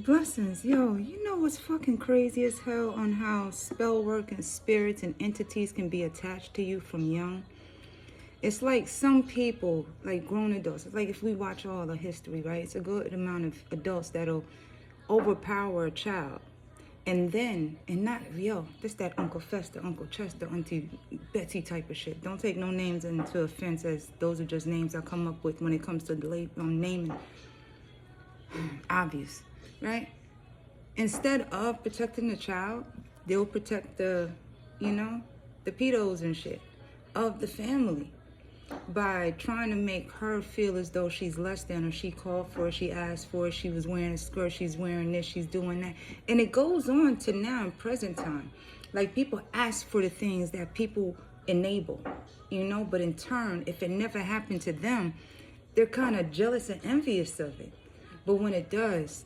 Blessings, yo, you know what's fucking crazy as hell on how spell work and spirits and entities can be attached to you from young? It's like some people, like grown adults, it's like if we watch all the history, right? It's a good amount of adults that'll overpower a child. And then, and not, yo, this that Uncle Fester, Uncle Chester, Auntie Betsy type of shit. Don't take no names into offense, as those are just names I come up with when it comes to naming. Obvious, right? Instead of protecting the child, they'll protect the pedos and shit of the family by trying to make her feel as though she's less than, or she called for it, she asked for it, she was wearing a skirt, she's wearing this, she's doing that. And it goes on to now in present time. Like, people ask for the things that people enable, but in turn, if it never happened to them, they're kind of jealous and envious of it. But when it does,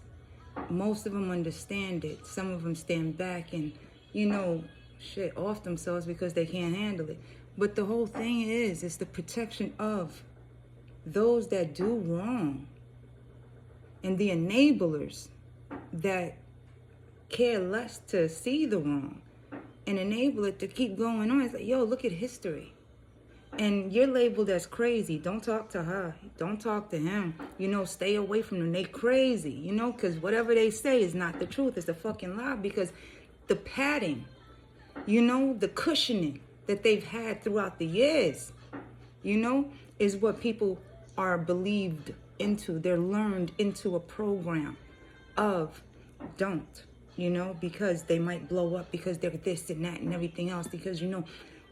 most of them understand it. Some of them stand back and, shit off themselves because they can't handle it. But the whole thing is, it's the protection of those that do wrong and the enablers that care less to see the wrong and enable it to keep going on. It's like, yo, look at history. And you're labeled as crazy. Don't talk to her. Don't talk to him. Stay away from them. They crazy, because whatever they say is not the truth. It's a fucking lie, because the padding, the cushioning that they've had throughout the years, is what people are believed into. They're learned into a program of don't, because they might blow up, because they're this and that and everything else, because,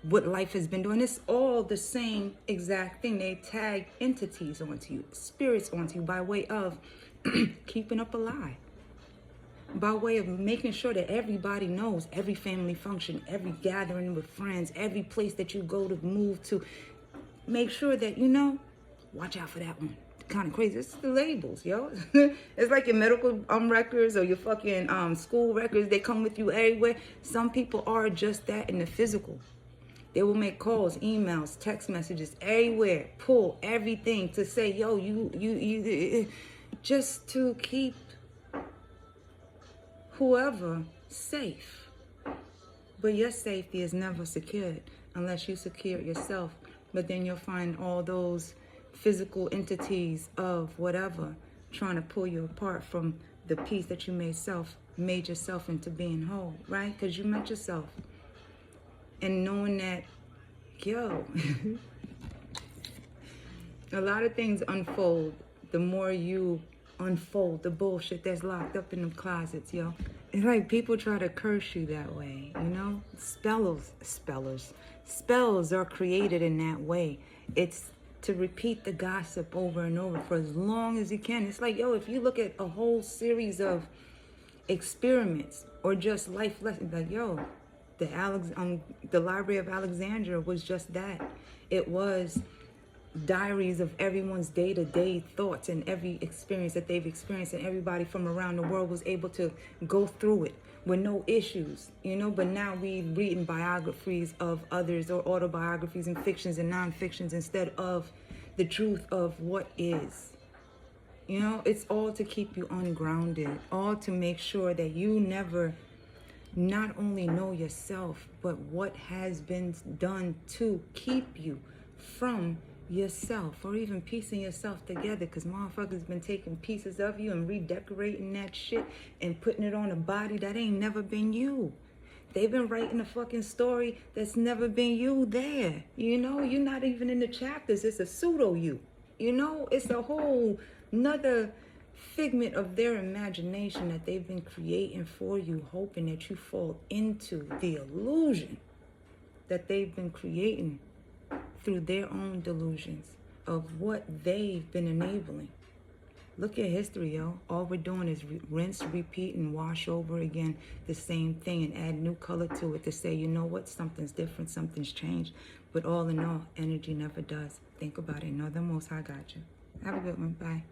what life has been doing. It's all the same exact thing. They tag entities onto you, spirits onto you, by way of keeping up a lie, by way of making sure that everybody knows, every family function, every gathering with friends, every place that you go to move to, make sure that, watch out for that one. Kind of crazy. It's the labels, yo. It's like your medical records or your fucking school records. They come with you everywhere. Some people are just that in the physical. They will make calls, emails, text messages, everywhere, pull everything to say, yo, you, just to keep whoever safe. But your safety is never secured unless you secure it yourself. But then you'll find all those physical entities of whatever trying to pull you apart from the peace that you made yourself into being whole, right? Because you met yourself. And knowing that, yo, a lot of things unfold the more you unfold the bullshit that's locked up in them closets, yo. It's like people try to curse you that way, Spells are created in that way. It's to repeat the gossip over and over for as long as you can. It's like, yo, if you look at a whole series of experiments or just life lessons, like, yo, the Library of Alexandria was just that. It was diaries of everyone's day-to-day thoughts and every experience that they've experienced, and everybody from around the world was able to go through it with no issues, But now we reading biographies of others, or autobiographies and fictions and non-fictions, instead of the truth of what is. It's all to keep you ungrounded, all to make sure that you never not only know yourself, but what has been done to keep you from yourself, or even piecing yourself together, because motherfuckers been taking pieces of you and redecorating that shit and putting it on a body that ain't never been you. They've been writing a fucking story that's never been you there. You're not even in the chapters. It's a pseudo you. It's a whole nother figment of their imagination that they've been creating for you, hoping that you fall into the illusion that they've been creating through their own delusions of what they've been enabling. Look at history, yo. All we're doing is rinse, repeat, and wash over again the same thing and add new color to it to say, you know what, something's different, something's changed. But all in all, energy never does. Think about it. Know the Most High got you. Have a good one. Bye.